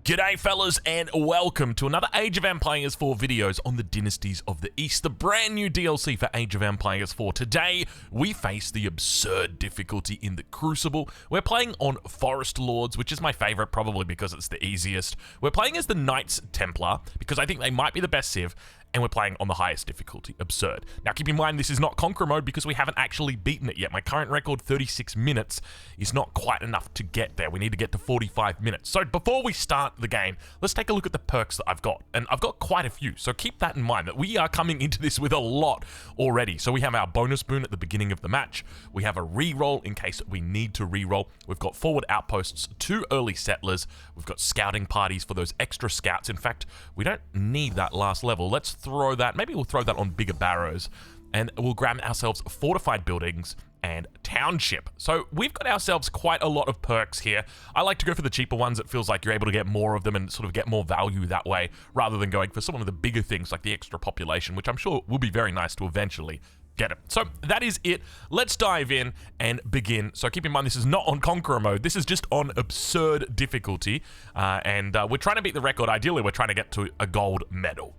G'day fellas and welcome to another Age of Empires 4 videos on the Dynasties of the East, the brand new DLC for Age of Empires 4. Today, we face the absurd difficulty in the Crucible. We're playing on Forest Lords, which is my favorite probably because it's the easiest. We're playing as the Knights Templar because I think they might be the best civ. And we're playing on the highest difficulty, absurd. Now keep in mind this is not Conqueror mode because we haven't actually beaten it yet. My current record, 36 minutes, is not quite enough to get there. We need to get to 45 minutes. So before we start the game, let's take a look at the perks that I've got. And I've got quite a few, so keep that in mind that we are coming into this with a lot already. So we have our bonus boon at the beginning of the match. We have a reroll in case we need to reroll. We've got forward outposts, 2 early settlers. We've got scouting parties for those extra scouts. In fact, we don't need that last level. Let's throw that, maybe we'll throw that on bigger barrows, and we'll grab ourselves fortified buildings and township. So we've got ourselves quite a lot of perks here. I like to go for the cheaper ones. It feels like you're able to get more of them and sort of get more value that way, rather than going for some of the bigger things like the extra population, which I'm sure will be very nice to eventually get it. So that is it. Let's dive in and begin. So keep in mind, this is not on Conqueror mode. This is just on absurd difficulty, and we're trying to beat the record. Ideally, we're trying to get to a gold medal.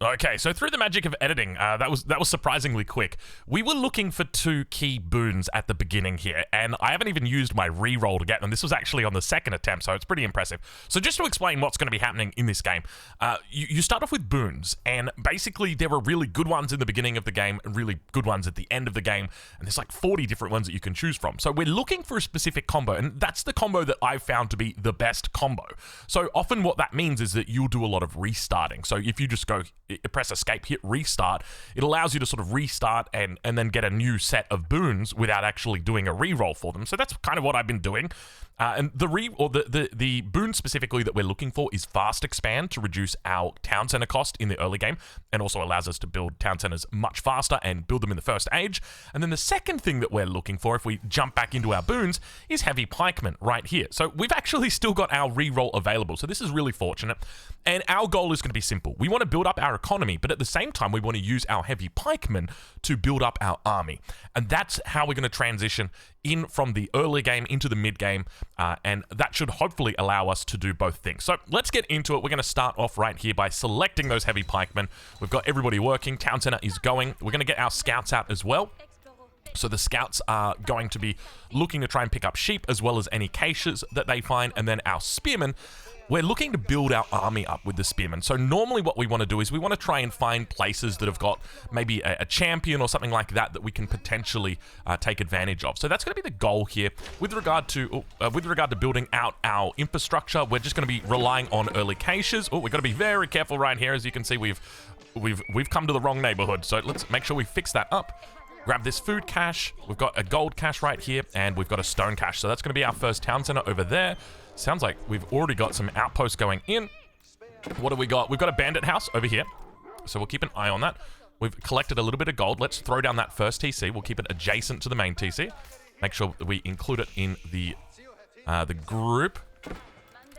Okay, so through the magic of editing, that was surprisingly quick. We were looking for 2 key boons at the beginning here, and I haven't even used my reroll to get them. This was actually on the second attempt, so it's pretty impressive. So just to explain what's going to be happening in this game, you start off with boons, and basically there are really good ones in the beginning of the game and really good ones at the end of the game, and there's like 40 different ones that you can choose from. So we're looking for a specific combo, and that's the combo that I've found to be the best combo. So often what that means is that you'll do a lot of restarting. So if you just go press escape, hit restart, it allows you to sort of restart and then get a new set of boons without actually doing a reroll for them. So that's kind of what I've been doing. And the boon specifically that we're looking for is fast expand to reduce our town center cost in the early game, and also allows us to build town centers much faster and build them in the first age. And then the second thing that we're looking for, if we jump back into our boons, is heavy pikemen right here. So we've actually still got our reroll available. So this is really fortunate. And our goal is going to be simple. We want to build up our economy, but at the same time, we want to use our heavy pikemen to build up our army. And that's how we're going to transition in from the early game into the mid game, and that should hopefully allow us to do both things. So let's get into it. We're going to start off right here by selecting those heavy pikemen. We've got everybody working. Town center is going. We're going to get our scouts out as well. So the scouts are going to be looking to try and pick up sheep as well as any caches that they find, and then our spearmen, we're looking to build our army up with the spearmen. So normally what we want to do is we want to try and find places that have got maybe a champion or something like that that we can potentially take advantage of. So that's going to be the goal here. With regard to building out our infrastructure, we're just going to be relying on early caches. Oh, we've got to be very careful right here. As you can see, we've come to the wrong neighborhood. So let's make sure we fix that up. Grab this food cache. We've got a gold cache right here, and we've got a stone cache. So that's going to be our first town center over there. Sounds like we've already got some outposts going in. What do we got? We've got a bandit house over here, so we'll keep an eye on that. We've collected a little bit of gold. Let's throw down that first TC. We'll keep it adjacent to the main TC. Make sure that we include it in the group.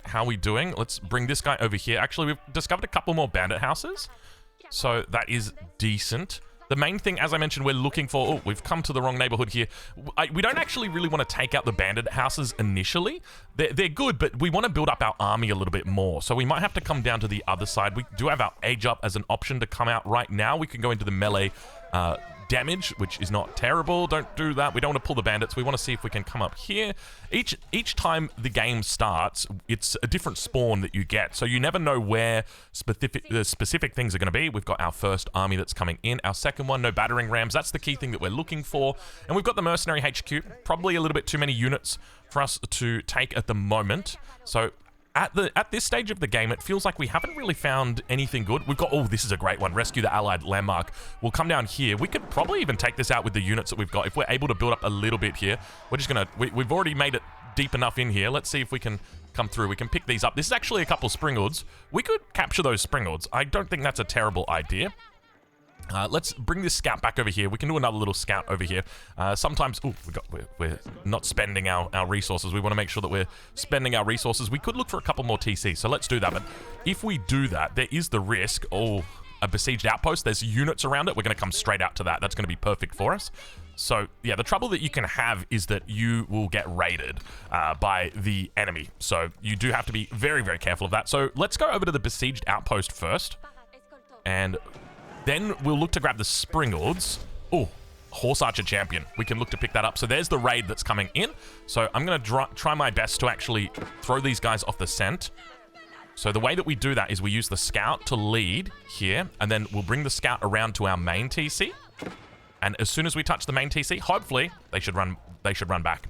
How are we doing? Let's bring this guy over here. Actually, we've discovered a couple more bandit houses, so that is decent. The main thing, as I mentioned, we're looking for... Oh, we've come to the wrong neighborhood here. We don't actually really want to take out the bandit houses initially. They're good, but we want to build up our army a little bit more. So we might have to come down to the other side. We do have our age up as an option to come out right now. We can go into the melee damage, which is not terrible. Don't do that. We don't want to pull the bandits. We want to see if we can come up here. Each time the game starts, it's a different spawn that you get, so you never know where the specific things are going to be. We've got our first army that's coming in. Our second one, no battering rams. That's the key thing that we're looking for. And we've got the mercenary HQ. Probably a little bit too many units for us to take at the moment. So at this stage of the game, it feels like we haven't really found anything good. We've got, oh, this is a great one. Rescue the Allied landmark. We'll come down here. We could probably even take this out with the units that we've got. If we're able to build up a little bit here, we're just going to, we've already made it deep enough in here. Let's see if we can come through. We can pick these up. This is actually a couple of springalds. We could capture those springalds. I don't think that's a terrible idea. Let's bring this scout back over here. We can do another little scout over here. Sometimes, oh, we're not spending our resources. We want to make sure that we're spending our resources. We could look for a couple more TC, so let's do that. But if we do that, there is the risk, a besieged outpost, there's units around it, we're going to come straight out to that. That's going to be perfect for us. So, yeah, the trouble that you can have is that you will get raided by the enemy. So you do have to be very, very careful of that. So let's go over to the besieged outpost first. And then we'll look to grab the Springalds. Oh, Horse Archer Champion. We can look to pick that up. So there's the raid that's coming in. So I'm going to try my best to actually throw these guys off the scent. So the way that we do that is we use the scout to lead here, and then we'll bring the scout around to our main TC. And as soon as we touch the main TC, hopefully they should run back.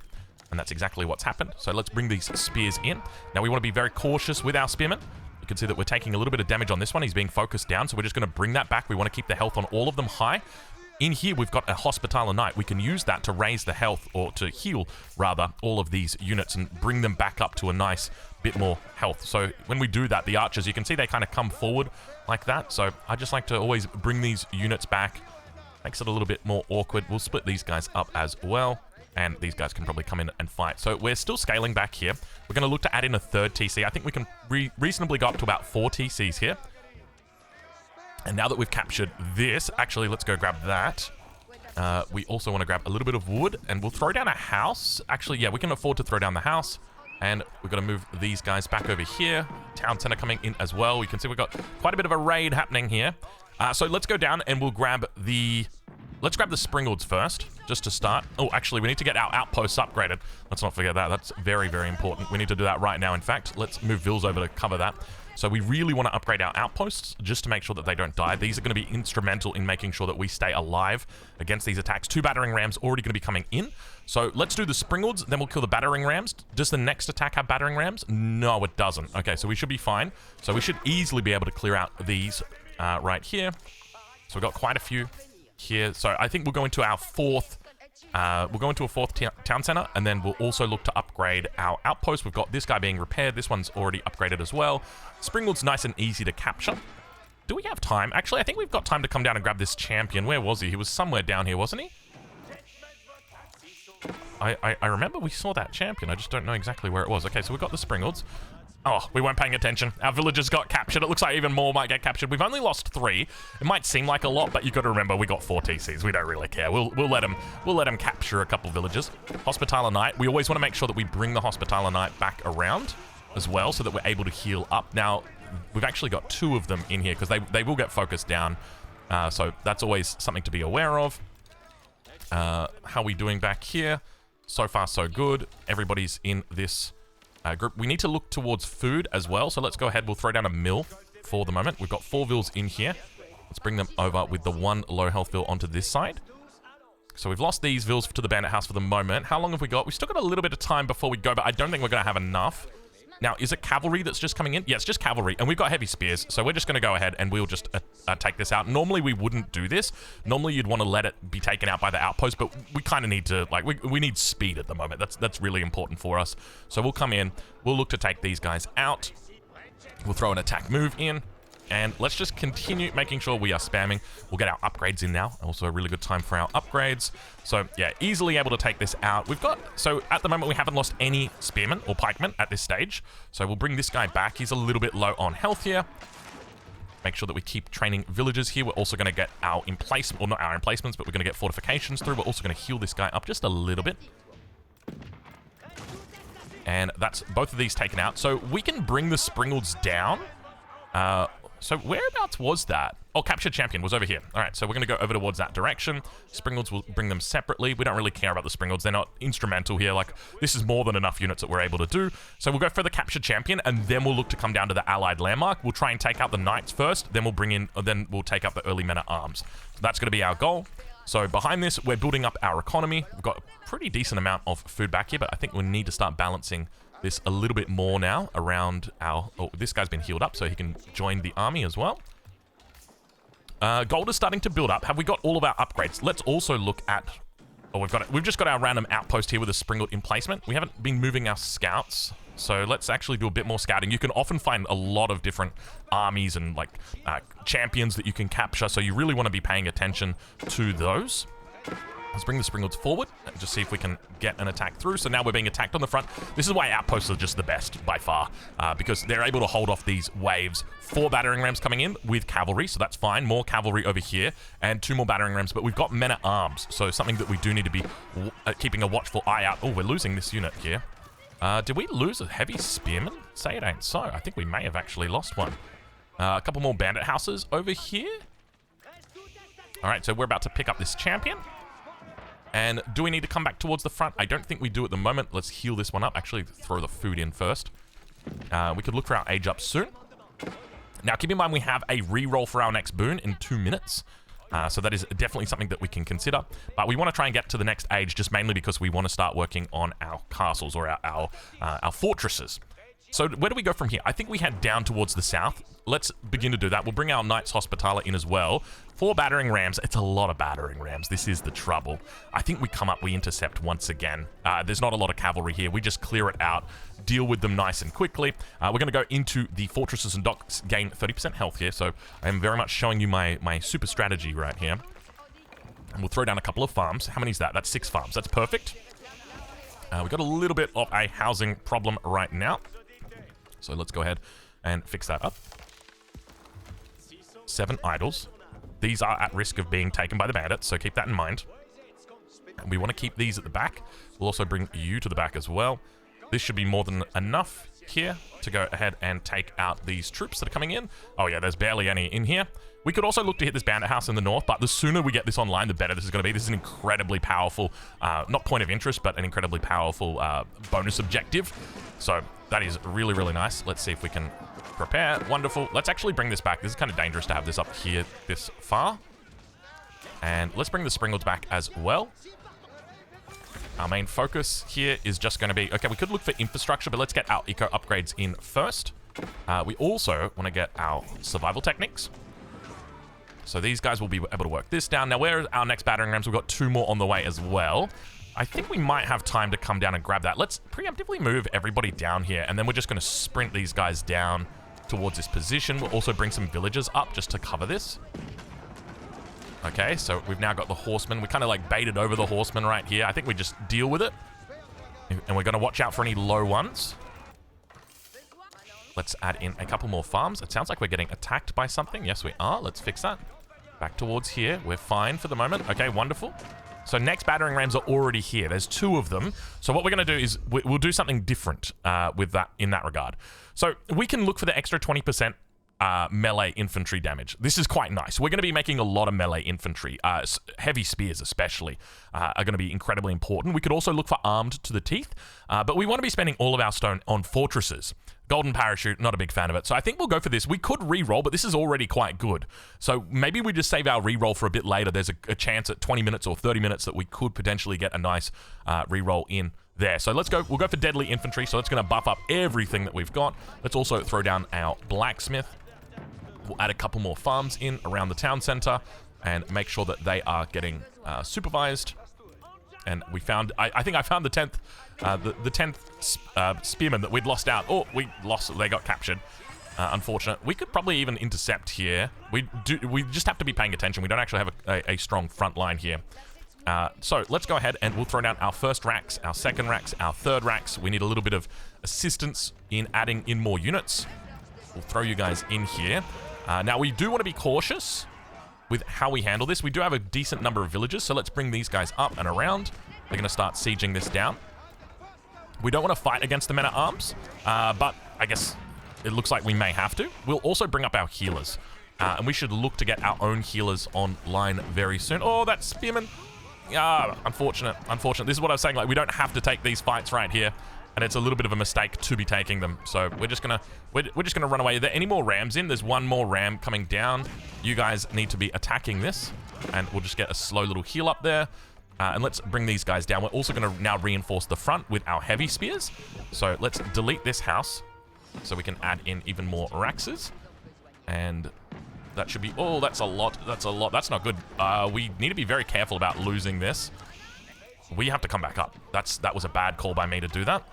And that's exactly what's happened. So let's bring these spears in. Now we want to be very cautious with our spearmen. You can see that we're taking a little bit of damage on this one. He's being focused down, so we're just going to bring that back. We want to keep the health on all of them high. In here, we've got a Hospitaller Knight. We can use that to raise the health, or to heal, rather, all of these units and bring them back up to a nice bit more health. So when we do that, the archers, you can see they kind of come forward like that. So I just like to always bring these units back. Makes it a little bit more awkward. We'll split these guys up as well. And these guys can probably come in and fight. So we're still scaling back here. We're going to look to add in a third TC. I think we can reasonably go up to about 4 TCs here. And now that we've captured this, actually, let's go grab that. We also want to grab a little bit of wood, and we'll throw down a house. Actually, yeah, we can afford to throw down the house. And we've got to move these guys back over here. Town center coming in as well. You can see we've got quite a bit of a raid happening here. So let's go down and we'll grab the... Let's grab the Springalds first, just to start. Oh, actually, we need to get our outposts upgraded. Let's not forget that. That's very, very important. We need to do that right now. In fact, let's move Vils over to cover that. So we really want to upgrade our outposts just to make sure that they don't die. These are going to be instrumental in making sure that we stay alive against these attacks. 2 battering rams already going to be coming in. So let's do the Springalds, then we'll kill the battering rams. Does the next attack have battering rams? No, it doesn't. Okay, so we should be fine. So we should easily be able to clear out these right here. So we've got quite a few here. So I think we'll go into our fourth... we'll go into a 4th town center, and then we'll also look to upgrade our outpost. We've got this guy being repaired. This one's already upgraded as well. Springald's nice and easy to capture. Do we have time? Actually, I think we've got time to come down and grab this champion. Where was he? He was somewhere down here, wasn't he? I remember we saw that champion. I just don't know exactly where it was. Okay, so we've got the Springalds. Oh, we weren't paying attention. Our villagers got captured. It looks like even more might get captured. We've only lost 3. It might seem like a lot, but you've got to remember we got 4 TCs. We don't really care. We'll let them capture a couple villages. Hospitaller Knight. We always want to make sure that we bring the Hospitaller Knight back around as well, so that we're able to heal up. Now, we've actually got 2 of them in here because they will get focused down. So that's always something to be aware of. How are we doing back here? So far, so good. Everybody's in this group. We need to look towards food as well, so let's go ahead. We'll throw down a mill for the moment. We've got 4 vills in here. Let's bring them over with the 1 low health vill onto this side. So we've lost these vills to the bandit house for the moment. How long have we got? We've still got a little bit of time before we go, but I don't think we're going to have enough. Now, is it cavalry that's just coming in? Yeah, it's just cavalry, and we've got heavy spears, so we're just going to go ahead and we'll just take this out. Normally, we wouldn't do this. Normally, you'd want to let it be taken out by the outpost, but we kind of need to, like, we need speed at the moment. That's really important for us. So we'll come in, we'll look to take these guys out. We'll throw an attack move in, and let's just continue making sure we are spamming. We'll get our upgrades in now. Also a really good time for our upgrades. So yeah, easily able to take this out. We've got, so at the moment we haven't lost any spearmen or pikemen at this stage. So we'll bring this guy back. He's a little bit low on health here. Make sure that we keep training villagers here. We're also going to get our emplacement, or not our emplacements, but we're going to get fortifications through. We're also going to heal this guy up just a little bit. And that's both of these taken out. So we can bring the Springalds down. So whereabouts was that? Oh, captured champion was over here. All right, so we're going to go over towards that direction. Springalds, will bring them separately. We don't really care about the Springalds. They're not instrumental here. Like, this is more than enough units that we're able to do. So we'll go for the captured champion, and then we'll look to come down to the allied landmark. We'll try and take out the knights first. Then we'll bring in, then we'll take out the early men at arms. So that's going to be our goal. So behind this, we're building up our economy. We've got a pretty decent amount of food back here, but I think we need to start balancing this a little bit more now around our... Oh, this guy's been healed up, so he can join the army as well. Gold is starting to build up. Have we got all of our upgrades? Let's also look at... Oh, we've got it. We've just got our random outpost here with a Springald emplacement. We haven't been moving our scouts, so let's actually do a bit more scouting. You can often find a lot of different armies and like champions that you can capture, so you really want to be paying attention to those. Let's bring the Springalds forward and just see if we can get an attack through. So now we're being attacked on the front. This is why outposts are just the best by far, because they're able to hold off these waves. 4 battering rams coming in with cavalry, so that's fine. More cavalry over here, and 2 more battering rams, but we've got men-at-arms, so something that we do need to be keeping a watchful eye out. Oh, we're losing this unit here. Did we lose a heavy spearman? Say it ain't so. I think we may have actually lost one. A couple more bandit houses over here. All right, so we're about to pick up this champion. And do we need to come back towards the front? I don't think we do at the moment. Let's heal this one up. Actually, throw the food in first. We could look for our age up soon. Now, keep in mind we have a reroll for our next boon in 2 minutes. So that is definitely something that we can consider. But we want to try and get to the next age just mainly because we want to start working on our castles or our fortresses. So where do we go from here? I think we head down towards the south. Let's begin to do that. We'll bring our Knights Hospitaller in as well. 4 battering rams. It's a lot of battering rams. This is the trouble. I think we come up, we intercept once again. There's not a lot of cavalry here. We just clear it out, deal with them nice and quickly. We're going to go into the fortresses and docks, gain 30% health here. So I am very much showing you my super strategy right here. And we'll throw down a couple of farms. How many is that? That's 6 farms. That's perfect. We've got a little bit of a housing problem right now. So let's go ahead and fix that up. 7 idols. These are at risk of being taken by the bandits, so keep that in mind. And we want to keep these at the back. We'll also bring you to the back as well. This should be more than enough here to go ahead and take out these troops that are coming in. Oh yeah, there's barely any in here. We could also look to hit this bandit house in the north, but the sooner we get this online, the better this is going to be. This is an incredibly powerful, not point of interest, but an incredibly powerful bonus objective. So that is really, really nice. Let's see if we can prepare. Wonderful. Let's actually bring this back. This is kind of dangerous to have this up here this far. And let's bring the Springalds back as well. Our main focus here is just going to be... Okay, we could look for infrastructure, but let's get our eco upgrades in first. We also want to get our survival techniques. So these guys will be able to work this down. Now, where are our next battering rams? We've got 2 more on the way as well. I think we might have time to come down and grab that. Let's preemptively move everybody down here, and then we're just going to sprint these guys down towards this position. We'll also bring some villagers up just to cover this. Okay, so we've now got the horsemen. We kind of like baited over the horsemen right here. I think we just deal with it. And we're going to watch out for any low ones. Let's add in a couple more farms. It sounds like we're getting attacked by something. Yes, we are. Let's fix that. Back towards here. We're fine for the moment. Okay, wonderful. So next battering rams are already here. There's 2 of them. So what we're going to do is we'll do something different with that in that regard. So we can look for the extra 20% melee infantry damage. This is quite nice. We're going to be making a lot of melee infantry. Heavy spears especially are going to be incredibly important. We could also look for armed to the teeth, but we want to be spending all of our stone on fortresses. Golden parachute, not a big fan of it. So I think we'll go for this. We could re-roll, but this is already quite good. So maybe we just save our re-roll for a bit later. There's a chance at 20 minutes or 30 minutes that we could potentially get a nice re-roll in there. So let's go. We'll go for deadly infantry. So that's going to buff up everything that we've got. Let's also throw down our blacksmith. We'll add a couple more farms in around the town center and make sure that they are getting supervised. And we found, I think I found the 10th, the 10th spearman that we'd lost out. Oh, we lost, they got captured. Unfortunate. We could probably even intercept here. We just have to be paying attention. We don't actually have a strong front line here. So let's go ahead and we'll throw down our first racks, our second racks, our third racks. We need a little bit of assistance in adding in more units. We'll throw you guys in here. Now we do want to be cautious with how we handle this. We do have a decent number of villagers, so let's bring these guys up and around. They're going to start sieging this down. We don't want to fight against the men-at-arms, but I guess it looks like we may have to. We'll also bring up our healers, and we should look to get our own healers online very soon. Oh, that spearman. Unfortunate. This is what I was saying, like, we don't have to take these fights right here, and it's a little bit of a mistake to be taking them. So we're just gonna run away. Are there any more rams in? There's 1 more ram coming down. You guys need to be attacking this, and we'll just get a slow little heal up there. And let's bring these guys down. We're also going to now reinforce the front with our heavy spears. So let's delete this house so we can add in even more raxes. And that should be... Oh, that's a lot. That's a lot. That's not good. We need to be very careful about losing this. We have to come back up. That was a bad call by me to do that.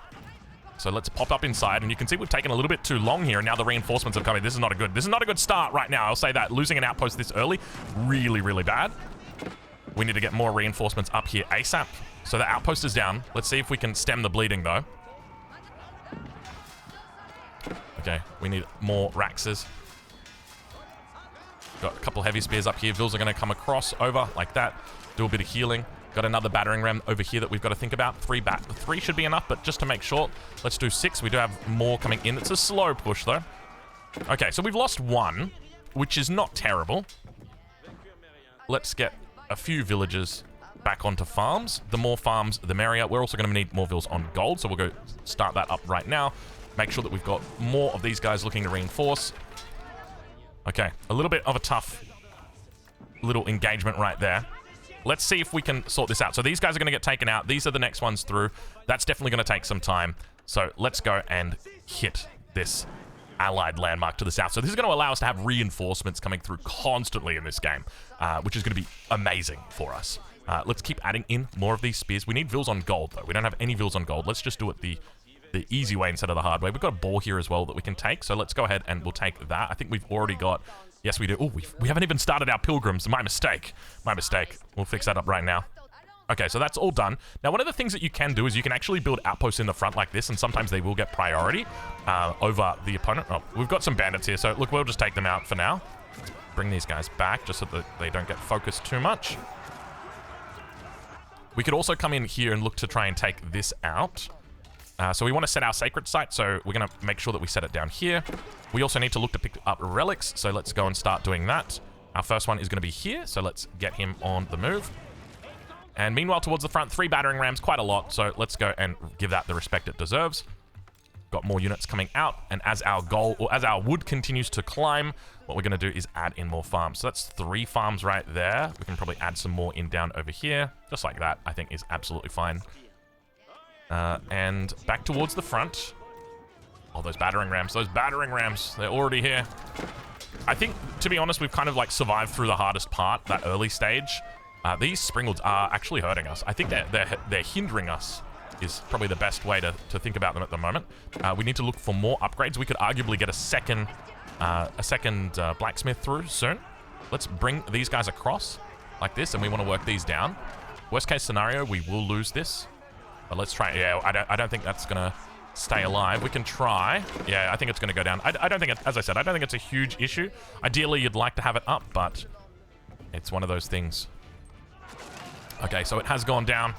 So let's pop up inside, and you can see we've taken a little bit too long here, and now the reinforcements have come in. This is not a good start right now. I'll say that. Losing an outpost this early, really, really bad. We need to get more reinforcements up here ASAP. So the outpost is down. Let's see if we can stem the bleeding, though. Okay, we need more Raxes. Got a couple heavy spears up here. Vils are going to come across over like that. Do a bit of healing. Got another battering ram over here that we've got to think about. Three should be enough, but just to make sure, let's do 6. We do have more coming in. It's a slow push, though. Okay, so we've lost 1, which is not terrible. Let's get a few villages back onto farms. The more farms, the merrier. We're also going to need more vills on gold, so we'll go start that up right now. Make sure that we've got more of these guys looking to reinforce. Okay, a little bit of a tough little engagement right there. Let's see if we can sort this out. So these guys are going to get taken out. These are the next ones through. That's definitely going to take some time. So let's go and hit this allied landmark to the south. So this is going to allow us to have reinforcements coming through constantly in this game, which is going to be amazing for us. Let's keep adding in more of these spears. We need vills on gold, though. We don't have any vills on gold. Let's just do it the easy way instead of the hard way. We've got a boar here as well that we can take. So let's go ahead and we'll take that. I think we've already got... Yes, we do. Oh, we haven't even started our pilgrims. My mistake. My mistake. We'll fix that up right now. Okay, so that's all done. Now, one of the things that you can do is you can actually build outposts in the front like this, and sometimes they will get priority over the opponent. Oh, we've got some bandits here, so look, we'll just take them out for now. Bring these guys back just so that they don't get focused too much. We could also come in here and look to try and take this out. So we want to set our sacred site, so we're going to make sure that we set it down here. We also need to look to pick up relics, so let's go and start doing that. Our first one is going to be here, so let's get him on the move. And meanwhile, towards the front, 3 battering rams, quite a lot, so let's go and give that the respect it deserves. Got more units coming out, and as our wood continues to climb, what we're going to do is add in more farms. So that's 3 farms right there. We can probably add some more in down over here, just like that. I think is absolutely fine. And back towards the front. Oh, those battering rams, they're already here. I think, to be honest, we've kind of like survived through the hardest part, that early stage. These springalds are actually hurting us. I think they're hindering us is probably the best way to think about them at the moment. We need to look for more upgrades. We could arguably get a second blacksmith through soon. Let's bring these guys across like this, and we want to work these down. Worst case scenario, we will lose this. But let's try. Yeah, I don't think that's gonna stay alive. We can try. Yeah, I think it's gonna go down. I don't think, as I said, I don't think it's a huge issue. Ideally, you'd like to have it up, but it's one of those things. Okay, so it has gone down.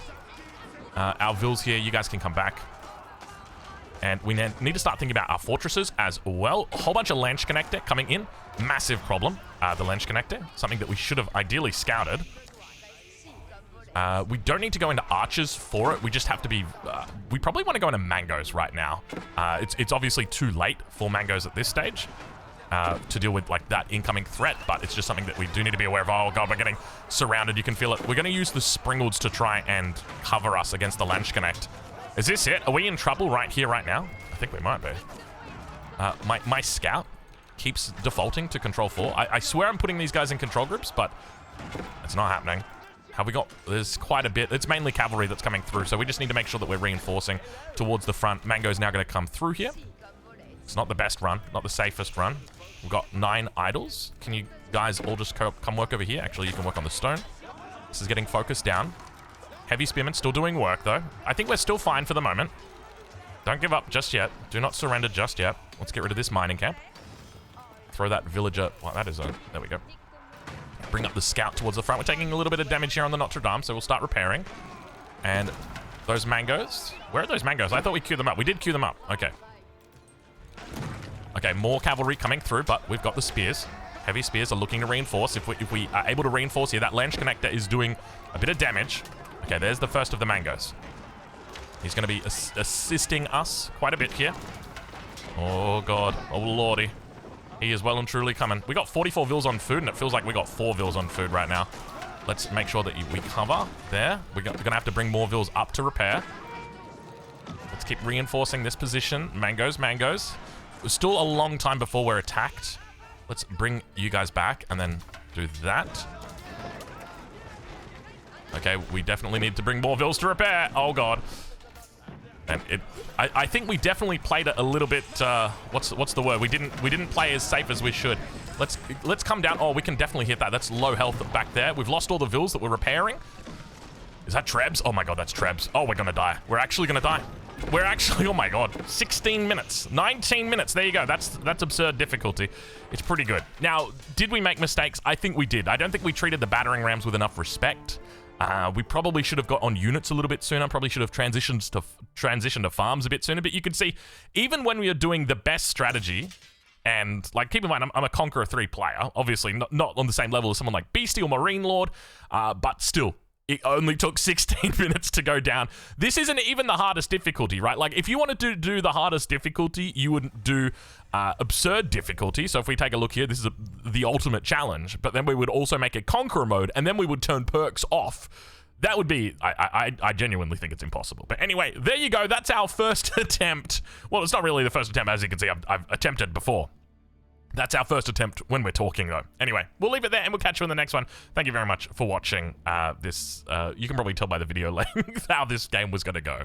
Our vills here, you guys can come back. And we need to start thinking about our fortresses as well. A whole bunch of Lanch Connector coming in. Massive problem, the Lanch Connector. Something that we should have ideally scouted. We don't need to go into archers for it. We just have to be... we probably want to go into mangoes right now. It's obviously too late for mangoes at this stage to deal with like that incoming threat, but it's just something that we do need to be aware of. Oh god, we're getting surrounded. You can feel it. We're going to use the springalds to try and cover us against the Lanch Connect. Is this it? Are we in trouble right here, right now? I think we might be. My scout keeps defaulting to control 4. I swear I'm putting these guys in control groups, but it's not happening. Have we got... There's quite a bit. It's mainly cavalry that's coming through, so we just need to make sure that we're reinforcing towards the front. Mango's now going to come through here. It's not the best run, not the safest run. We've got 9 idols. Can you guys all just come work over here? Actually, you can work on the stone. This is getting focused down. Heavy spearmen still doing work, though. I think we're still fine for the moment. Don't give up just yet. Do not surrender just yet. Let's get rid of this mining camp. Throw that villager... Well, that is a... There we go. Bring up the scout towards the front. We're taking a little bit of damage here on the Notre Dame, so we'll start repairing. And those mangoes... Where are those mangoes? I thought we queued them up. We did queue them up. Okay. Okay, more cavalry coming through, but we've got the spears. Heavy spears are looking to reinforce. If we are able to reinforce here, that Lanch Connector is doing a bit of damage. Okay, there's the first of the mangoes. He's going to be assisting us quite a bit here. Oh, God. Oh, lordy. He is well and truly coming. We got 44 vills on food, and it feels like we got 4 vills on food right now. Let's make sure that we cover there. We're going to have to bring more vills up to repair. Let's keep reinforcing this position. Mangoes, mangoes. There's still a long time before we're attacked. Let's bring you guys back and then do that. Okay, we definitely need to bring more vills to repair. Oh, God. And I think we definitely played it a little bit, what's the word? We didn't play as safe as we should. Let's come down. Oh, we can definitely hit that. That's low health back there. We've lost all the vills that we're repairing. Is that Trebs? Oh my god, that's Trebs. Oh, we're gonna die. We're actually gonna die. We're actually, oh my god, 16 minutes, 19 minutes. There you go. That's absurd difficulty. It's pretty good. Now, did we make mistakes? I think we did. I don't think we treated the battering rams with enough respect. We probably should have got on units a little bit sooner. Probably should have transitioned to farms a bit sooner. But you can see, even when we are doing the best strategy, and like keep in mind, I'm a Conqueror 3 player. Obviously, not on the same level as someone like Beastie or Marine Lord, but still. It only took 16 minutes to go down. This isn't even the hardest difficulty, right? Like, if you wanted to do the hardest difficulty, you would do absurd difficulty. So if we take a look here, this is the ultimate challenge. But then we would also make a Conqueror mode, and then we would turn perks off. That would be... I genuinely think it's impossible. But anyway, there you go. That's our first attempt. Well, it's not really the first attempt. As you can see, I've attempted before. That's our first attempt when we're talking, though. Anyway, we'll leave it there, and we'll catch you in the next one. Thank you very much for watching this. You can probably tell by the video length how this game was going to go.